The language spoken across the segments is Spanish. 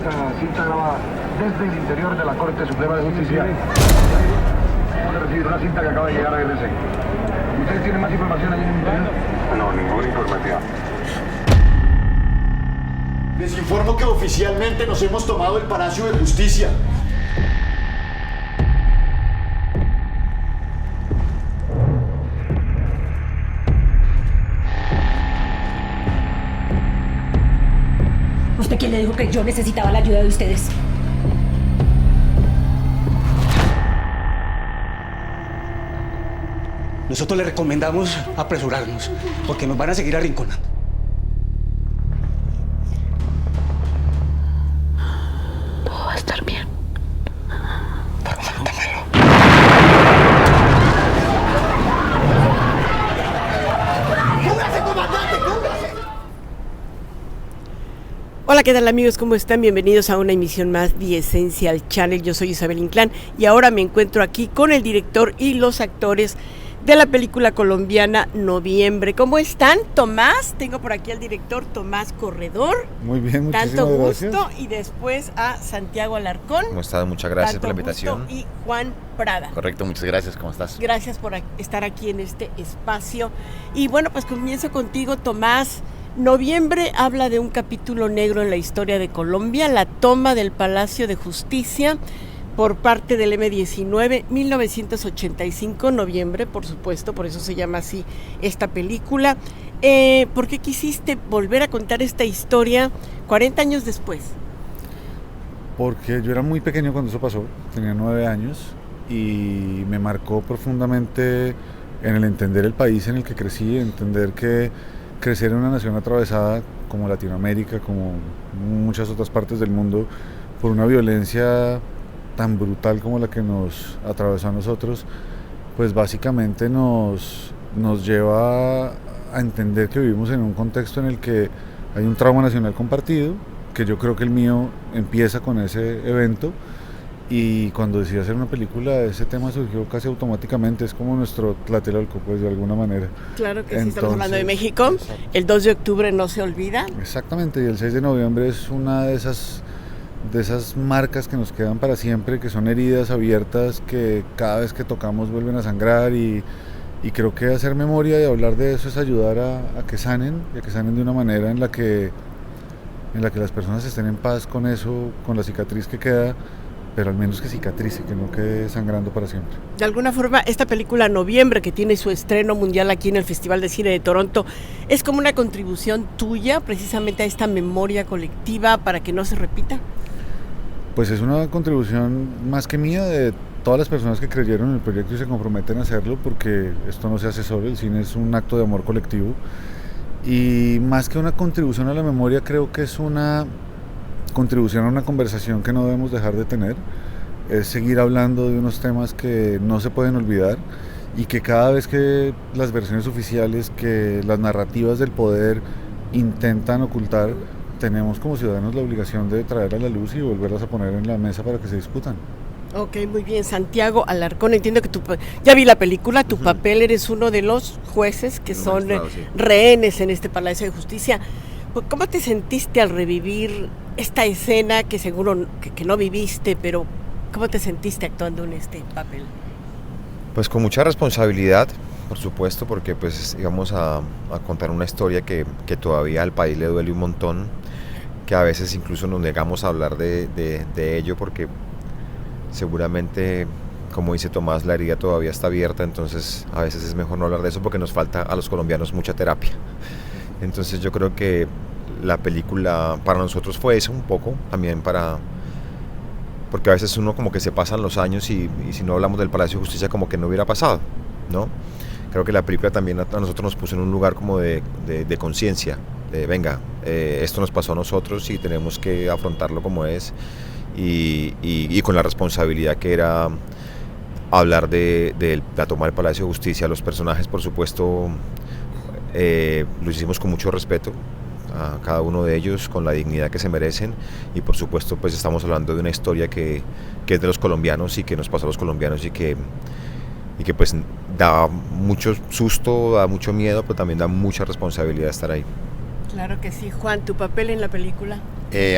Esta cinta graba desde el interior de la Corte Suprema de Justicia. Vamos a recibir una cinta que acaba de llegar a RC. ¿Ustedes tienen más información allí en el interior? No, ninguna información. Les informo que oficialmente nos hemos tomado el Palacio de Justicia. ¿Usted quién le dijo que yo necesitaba la ayuda de ustedes? Nosotros le recomendamos apresurarnos, porque nos van a seguir arrinconando. Todo va a estar bien. Pregúntamelo. ¡Cúbrase, comandante! ¡Cúbrase! Hola, ¿qué tal amigos? ¿Cómo están? Bienvenidos a una emisión más de Essential Channel. Yo soy Isabel Inclán y ahora me encuentro aquí con el director y los actores de la película colombiana Noviembre. ¿Cómo están? Tomás, tengo por aquí al director Tomás Corredor. Muy bien, muchísimas Tanto gracias. gusto. Y después a Santiago Alarcón. ¿Cómo estás? Muchas gracias Tanto por la invitación. gusto, y Juan Prada. Correcto, muchas gracias. ¿Cómo estás? Gracias por estar aquí en este espacio. Y bueno, pues comienzo contigo, Tomás. Noviembre habla de un capítulo negro en la historia de Colombia, la toma del Palacio de Justicia por parte del M-19, 1985, noviembre, por supuesto, por eso se llama así esta película. ¿Por qué quisiste volver a contar esta historia 40 años después? Porque yo era muy pequeño cuando eso pasó, tenía 9 años y me marcó profundamente en el entender el país en el que crecí, entender que crecer en una nación atravesada como Latinoamérica, como muchas otras partes del mundo, por una violencia tan brutal como la que nos atravesó a nosotros, pues básicamente nos lleva a entender que vivimos en un contexto en el que hay un trauma nacional compartido, que yo creo que el mío empieza con ese evento, y cuando decidí hacer una película ese tema surgió casi automáticamente, es como nuestro Tlatelolco, pues de alguna manera. Claro que sí, estamos Entonces, hablando de México. exacto. El 2 de octubre no se olvida. Exactamente, y el 6 de noviembre es una de esas marcas que nos quedan para siempre, que son heridas abiertas que cada vez que tocamos vuelven a sangrar, y creo que hacer memoria y hablar de eso es ayudar a que sanen, y a que sanen de una manera en la que las personas estén en paz con eso, con la cicatriz que queda, pero al menos que cicatrice, que no quede sangrando para siempre. De alguna forma, esta película Noviembre, que tiene su estreno mundial aquí en el Festival de Cine de Toronto, es como una contribución tuya precisamente a esta memoria colectiva para que no se repita. Pues es una contribución más que mía, de todas las personas que creyeron en el proyecto y se comprometen a hacerlo, porque esto no se hace solo, el cine es un acto de amor colectivo, y más que una contribución a la memoria, creo que es una contribución a una conversación que no debemos dejar de tener, es seguir hablando de unos temas que no se pueden olvidar, y que cada vez que las versiones oficiales, que las narrativas del poder intentan ocultar, tenemos como ciudadanos la obligación de traer a la luz y volverlas a poner en la mesa para que se discutan. Ok, muy bien. Santiago Alarcón, entiendo que ya vi la película, tu papel, eres uno de los jueces que son sí. rehenes en este Palacio de Justicia. ¿Cómo te sentiste al revivir esta escena que seguro que no viviste, pero cómo te sentiste actuando en este papel? Pues con mucha responsabilidad, por supuesto, porque pues íbamos a contar una historia que todavía al país le duele un montón, que a veces incluso nos negamos a hablar de ello, porque seguramente, como dice Tomás, la herida todavía está abierta, entonces a veces es mejor no hablar de eso porque nos falta a los colombianos mucha terapia. Entonces yo creo que la película para nosotros fue eso un poco, también porque a veces uno como que se pasan los años y si no hablamos del Palacio de Justicia como que no hubiera pasado, ¿no? Creo que la película también a nosotros nos puso en un lugar como de conciencia, de venga, esto nos pasó a nosotros y tenemos que afrontarlo como es, y con la responsabilidad que era hablar de la toma del Palacio de Justicia. Los personajes, por supuesto, lo hicimos con mucho respeto a cada uno de ellos, con la dignidad que se merecen, y por supuesto pues estamos hablando de una historia que es de los colombianos y que nos pasó a los colombianos, y que pues da mucho susto, da mucho miedo, pero también da mucha responsabilidad estar ahí. Claro que sí. Juan, ¿tu papel en la película?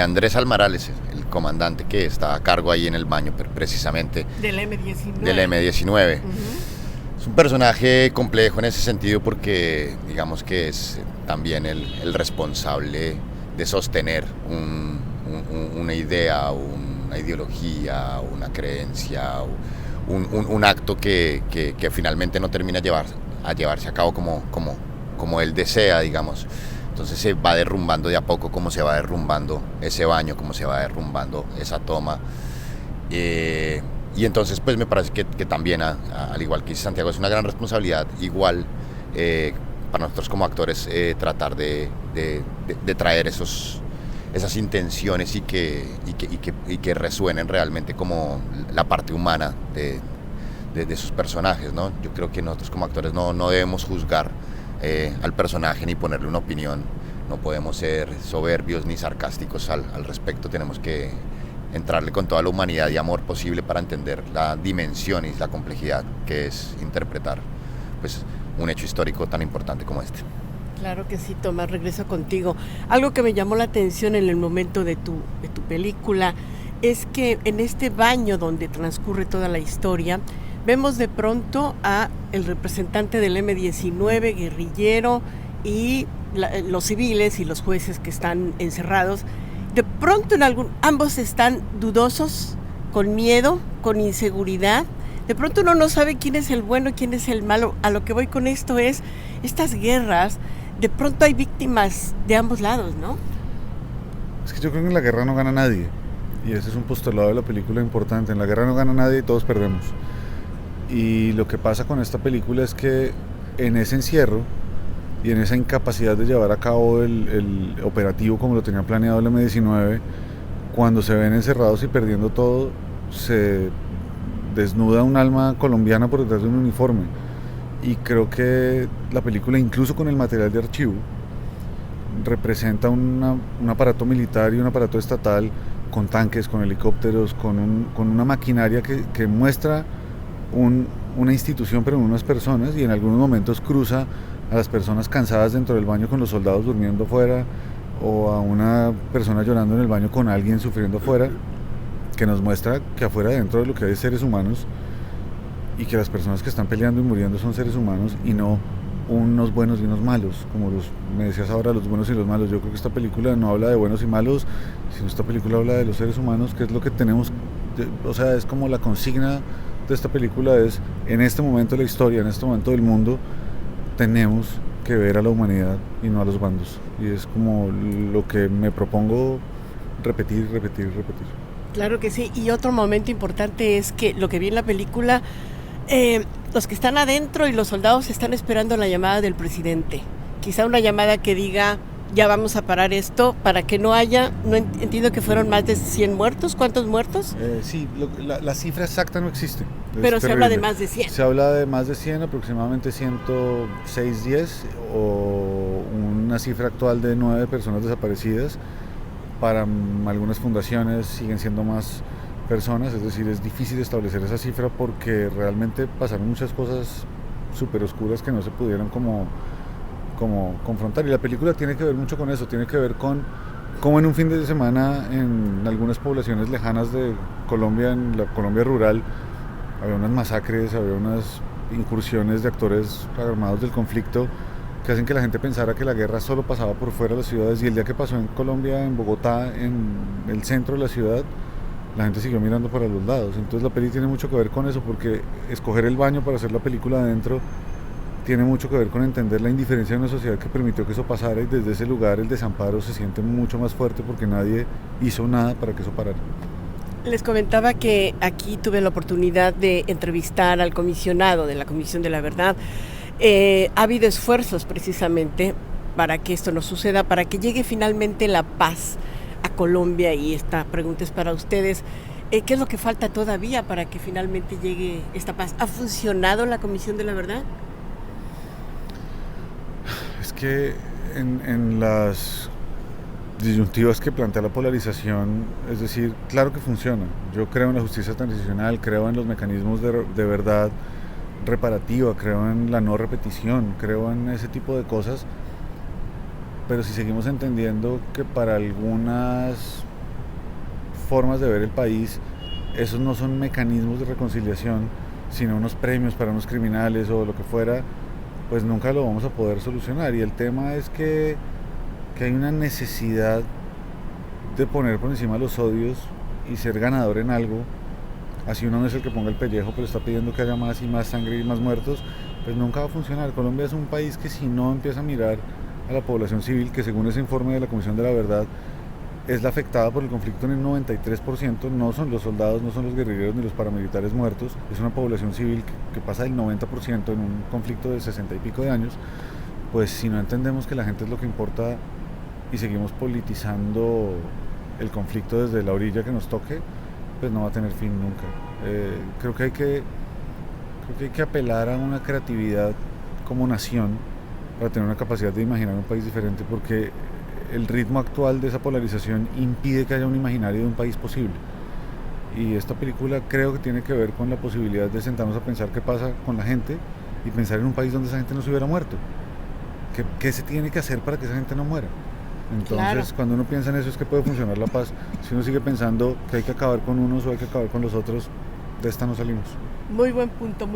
Andrés Almarales, el comandante que está a cargo ahí en el baño, precisamente Del M19. del M19. Es un personaje complejo en ese sentido porque digamos que es también el responsable de sostener una idea, una ideología, una creencia, un acto que finalmente no termina a llevarse a cabo como él desea, digamos. Entonces se va derrumbando de a poco, como se va derrumbando ese baño, como se va derrumbando esa toma. Y entonces pues me parece que también, al igual que dice Santiago, es una gran responsabilidad, igual para nosotros como actores, tratar de traer esas intenciones y que resuenen realmente como la parte humana de sus personajes, ¿no? Yo creo que nosotros como actores no debemos juzgar al personaje ni ponerle una opinión, no podemos ser soberbios ni sarcásticos al respecto, tenemos que entrarle con toda la humanidad y amor posible para entender la dimensión y la complejidad que es interpretar pues, un hecho histórico tan importante como este. Claro que sí, Tomás, regreso contigo. Algo que me llamó la atención en el momento de tu película es que en este baño donde transcurre toda la historia, vemos de pronto a el representante del M19, guerrillero, y los civiles y los jueces que están encerrados. De pronto ambos están dudosos, con miedo, con inseguridad. De pronto uno no sabe quién es el bueno y quién es el malo. A lo que voy con esto es, estas guerras, de pronto hay víctimas de ambos lados, ¿no? Es que yo creo que en la guerra no gana nadie. Y ese es un postulado de la película importante. En la guerra no gana nadie y todos perdemos. Y lo que pasa con esta película es que en ese encierro y en esa incapacidad de llevar a cabo el operativo como lo tenía planeado el M19, cuando se ven encerrados y perdiendo todo, se desnuda un alma colombiana por detrás de un uniforme. Y creo que la película, incluso con el material de archivo, representa un aparato militar y un aparato estatal con tanques, con helicópteros, con una maquinaria que muestra una institución, pero en unas personas, y en algunos momentos cruza a las personas cansadas dentro del baño con los soldados durmiendo afuera, o a una persona llorando en el baño con alguien sufriendo afuera, que nos muestra que afuera, dentro de lo que hay seres humanos, y que las personas que están peleando y muriendo son seres humanos y no unos buenos y unos malos, como me decías ahora, los buenos y los malos. Yo creo que esta película no habla de buenos y malos, sino esta película habla de los seres humanos, que es lo que tenemos, o sea, es como la consigna de esta película, es en este momento de la historia, en este momento del mundo, tenemos que ver a la humanidad y no a los bandos. Y es como lo que me propongo repetir. Claro que sí, y otro momento importante es que lo que vi en la película, los que están adentro y los soldados están esperando la llamada del presidente. Quizá una llamada que diga, ya vamos a parar esto, para que no haya, no entiendo que fueron más de 100 muertos, ¿cuántos muertos? Sí, la cifra exacta no existe. Pero se habla de más de 100. Se habla de más de 100, aproximadamente 106, 10, o una cifra actual de 9 personas desaparecidas. Para algunas fundaciones siguen siendo más personas, es decir, es difícil establecer esa cifra porque realmente pasaron muchas cosas súper oscuras que no se pudieron como confrontar, y la película tiene que ver mucho con eso, tiene que ver con cómo en un fin de semana en algunas poblaciones lejanas de Colombia, en la Colombia rural, había unas masacres, había unas incursiones de actores armados del conflicto que hacen que la gente pensara que la guerra solo pasaba por fuera de las ciudades, y el día que pasó en Colombia, en Bogotá, en el centro de la ciudad, la gente siguió mirando para los lados. Entonces la peli tiene mucho que ver con eso, porque escoger el baño para hacer la película adentro tiene mucho que ver con entender la indiferencia de una sociedad que permitió que eso pasara, y desde ese lugar el desamparo se siente mucho más fuerte porque nadie hizo nada para que eso parara. Les comentaba que aquí tuve la oportunidad de entrevistar al comisionado de la Comisión de la Verdad. Ha habido esfuerzos precisamente para que esto no suceda, para que llegue finalmente la paz a Colombia, y esta pregunta es para ustedes. ¿Qué es lo que falta todavía para que finalmente llegue esta paz? ¿Ha funcionado la Comisión de la Verdad? Es que en las disyuntivas que plantea la polarización, es decir, claro que funciona. Yo creo en la justicia transicional, creo en los mecanismos de verdad reparativa, creo en la no repetición, creo en ese tipo de cosas, pero si seguimos entendiendo que para algunas formas de ver el país, esos no son mecanismos de reconciliación, sino unos premios para unos criminales o lo que fuera, pues nunca lo vamos a poder solucionar. Y el tema es que hay una necesidad de poner por encima los odios y ser ganador en algo, así uno no es el que ponga el pellejo, pero está pidiendo que haya más y más sangre y más muertos, pues nunca va a funcionar. Colombia es un país que si no empieza a mirar a la población civil, que según ese informe de la Comisión de la Verdad, es la afectada por el conflicto en el 93%, no son los soldados, no son los guerrilleros ni los paramilitares muertos, es una población civil que pasa del 90% en un conflicto de 60 y pico de años. Pues si no entendemos que la gente es lo que importa y seguimos politizando el conflicto desde la orilla que nos toque, pues no va a tener fin nunca. Creo que hay que apelar a una creatividad como nación para tener una capacidad de imaginar un país diferente, porque el ritmo actual de esa polarización impide que haya un imaginario de un país posible. Y esta película creo que tiene que ver con la posibilidad de sentarnos a pensar qué pasa con la gente y pensar en un país donde esa gente no se hubiera muerto. ¿Qué se tiene que hacer para que esa gente no muera? Entonces, claro, cuando uno piensa en eso es que puede funcionar la paz. Si uno sigue pensando que hay que acabar con unos o hay que acabar con los otros, de esta no salimos. Muy buen punto,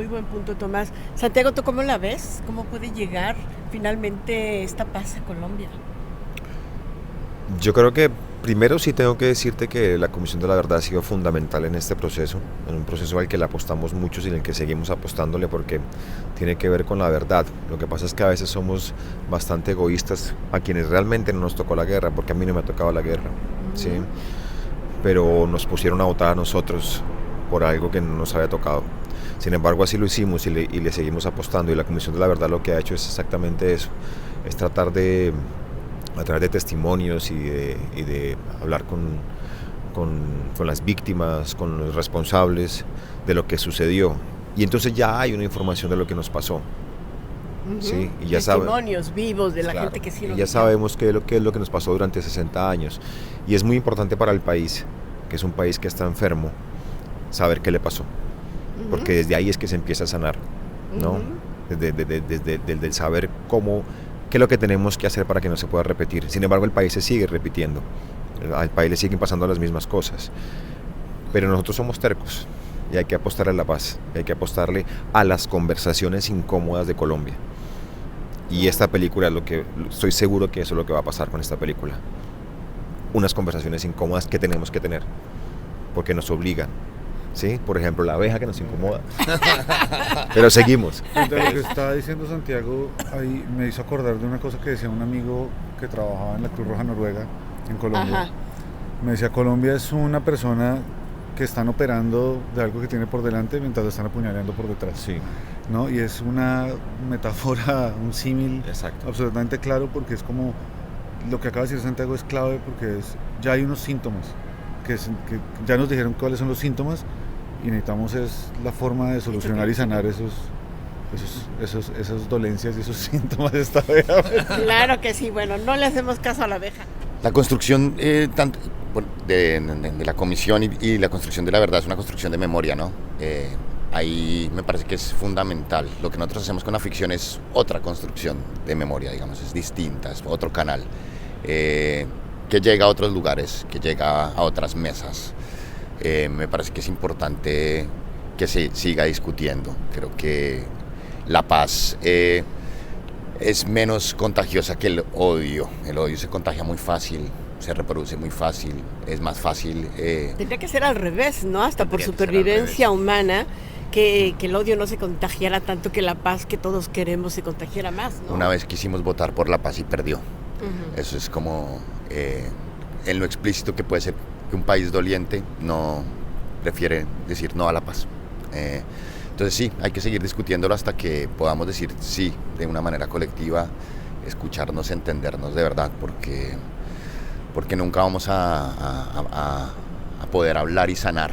Tomás. Santiago, ¿tú cómo la ves? ¿Cómo puede llegar finalmente esta paz a Colombia? Yo creo que primero sí tengo que decirte que la Comisión de la Verdad ha sido fundamental en este proceso, en un proceso al que le apostamos muchos y en el que seguimos apostándole porque tiene que ver con la verdad. Lo que pasa es que a veces somos bastante egoístas a quienes realmente no nos tocó la guerra, porque a mí no me ha tocado la guerra, ¿sí? Pero nos pusieron a votar a nosotros por algo que no nos había tocado. Sin embargo, así lo hicimos y le seguimos apostando, y la Comisión de la Verdad lo que ha hecho es exactamente eso, es tratar de, a través de testimonios y de hablar con las víctimas, con los responsables de lo que sucedió. Y entonces ya hay una información de lo que nos pasó. ¿Sí? Y ya testimonios vivos de la gente que sí lo ya sabemos qué es lo que nos pasó durante 60 años. Y es muy importante para el país, que es un país que está enfermo, saber qué le pasó. Porque desde ahí es que se empieza a sanar, ¿no? Desde saber qué es lo que tenemos que hacer para que no se pueda repetir. Sin embargo, el país se sigue repitiendo, al país le siguen pasando las mismas cosas, pero nosotros somos tercos y hay que apostarle a la paz, hay que apostarle a las conversaciones incómodas de Colombia. Y esta película, estoy seguro que eso es lo que va a pasar con esta película, unas conversaciones incómodas que tenemos que tener, porque nos obligan. ¿Sí? Por ejemplo, la abeja que nos incomoda. Pero seguimos. De lo que estaba diciendo Santiago, ahí me hizo acordar de una cosa que decía un amigo que trabajaba en la Cruz Roja Noruega, en Colombia. Ajá. Me decía, Colombia es una persona que están operando de algo que tiene por delante mientras la están apuñaleando por detrás. Sí. ¿No? Y es una metáfora, un símil absolutamente claro, porque es como lo que acaba de decir Santiago es clave, porque ya hay unos síntomas que ya nos dijeron cuáles son los síntomas y necesitamos es la forma de solucionar y sanar esas dolencias y esos síntomas de esta abeja. Claro que sí, bueno, no le hacemos caso a la abeja. La construcción tanto de la comisión y la construcción de la verdad es una construcción de memoria, ¿no? Ahí me parece que es fundamental. Lo que nosotros hacemos con la ficción es otra construcción de memoria, digamos, es distinta, es otro canal. Que llega a otros lugares, que llega a otras mesas. Me parece que es importante que se siga discutiendo. Creo que la paz es menos contagiosa que el odio. El odio se contagia muy fácil, se reproduce muy fácil, es más fácil. Tendría que ser al revés, ¿no? Hasta por supervivencia humana, que el odio no se contagiara tanto, que la paz que todos queremos se contagiara más, ¿no? Una vez quisimos votar por la paz y perdió. Eso es como en lo explícito que puede ser que un país doliente no prefiere decir no a la paz. Entonces sí, hay que seguir discutiéndolo hasta que podamos decir sí de una manera colectiva, escucharnos, entendernos de verdad, porque nunca vamos a poder hablar y sanar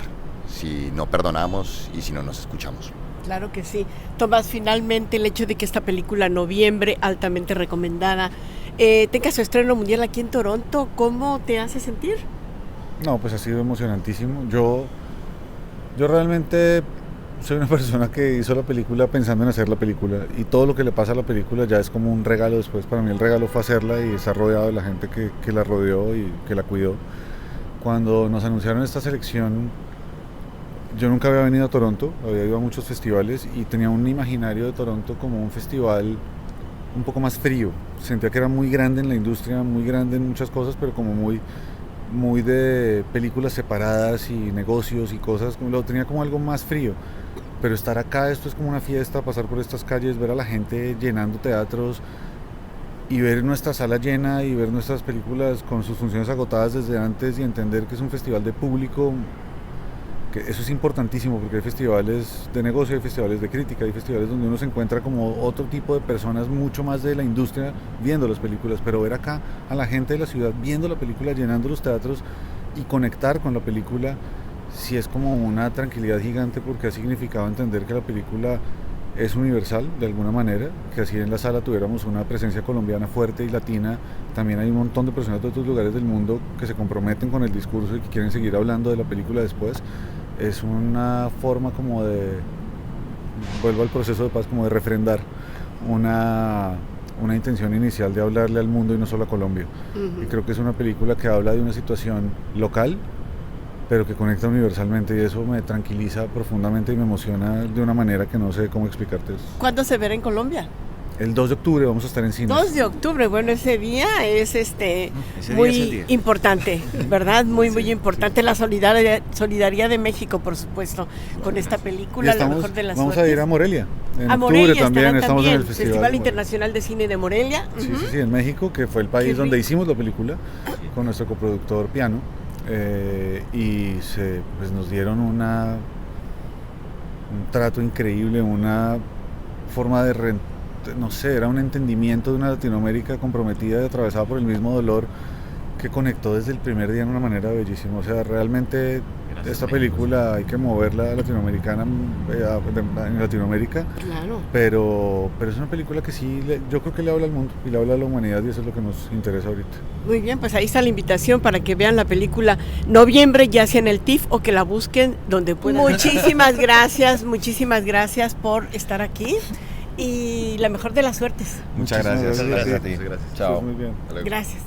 si no perdonamos y si no nos escuchamos. Claro que sí. Tomás, finalmente el hecho de que esta película Noviembre, altamente recomendada, tenga su estreno mundial aquí en Toronto, ¿cómo te hace sentir? No, pues ha sido emocionantísimo. Yo realmente soy una persona que hizo la película pensando en hacer la película, y todo lo que le pasa a la película ya es como un regalo después. Para mí el regalo fue hacerla y estar rodeado de la gente que la rodeó y que la cuidó. Cuando nos anunciaron esta selección, yo nunca había venido a Toronto, había ido a muchos festivales y tenía un imaginario de Toronto como un festival un poco más frío. Sentía que era muy grande en la industria, muy grande en muchas cosas, pero como muy de películas separadas y negocios y cosas, lo tenía como algo más frío. Pero estar acá, esto es como una fiesta, pasar por estas calles, ver a la gente llenando teatros y ver nuestra sala llena y ver nuestras películas con sus funciones agotadas desde antes y entender que es un festival de público, que eso es importantísimo, porque hay festivales de negocio, hay festivales de crítica, hay festivales donde uno se encuentra como otro tipo de personas mucho más de la industria viendo las películas, pero ver acá a la gente de la ciudad viendo la película, llenando los teatros y conectar con la película, sí es como una tranquilidad gigante, porque ha significado entender que la película es universal de alguna manera, que así en la sala tuviéramos una presencia colombiana fuerte y latina, también hay un montón de personas de otros lugares del mundo que se comprometen con el discurso y que quieren seguir hablando de la película después. Es una forma como de, vuelvo al proceso de paz, como de refrendar una intención inicial de hablarle al mundo y no solo a Colombia. Y creo que es una película que habla de una situación local, pero que conecta universalmente, y eso me tranquiliza profundamente y me emociona de una manera que no sé cómo explicarte. ¿Cuándo se verá en Colombia? El 2 de octubre vamos a estar en cines. 2 de octubre, bueno, ese día es muy es el día. Importante, ¿verdad? Muy importante la solidaridad de México, por supuesto, con esta película, la mejor de las Vamos suertes. a ir a Morelia. En a octubre Morelia también estamos en el Festival Internacional de Cine de Morelia. Sí, en México, que fue el país donde hicimos la película, con nuestro coproductor Piano, y pues nos dieron un trato increíble, una forma de no sé, era un entendimiento de una Latinoamérica comprometida y atravesada por el mismo dolor, que conectó desde el primer día de una manera bellísima. O sea, realmente esta película hay que moverla latinoamericana, en Latinoamérica, claro. Pero es una película que sí, yo creo que le habla al mundo y le habla a la humanidad, y eso es lo que nos interesa ahorita. Muy bien, pues ahí está la invitación para que vean la película Noviembre, ya sea en el TIFF o que la busquen donde puedan. Muchísimas gracias por estar aquí. Y la mejor de las suertes. Muchas gracias. Gracias a ti. Gracias. Chao. Muy bien. Gracias.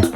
Hey.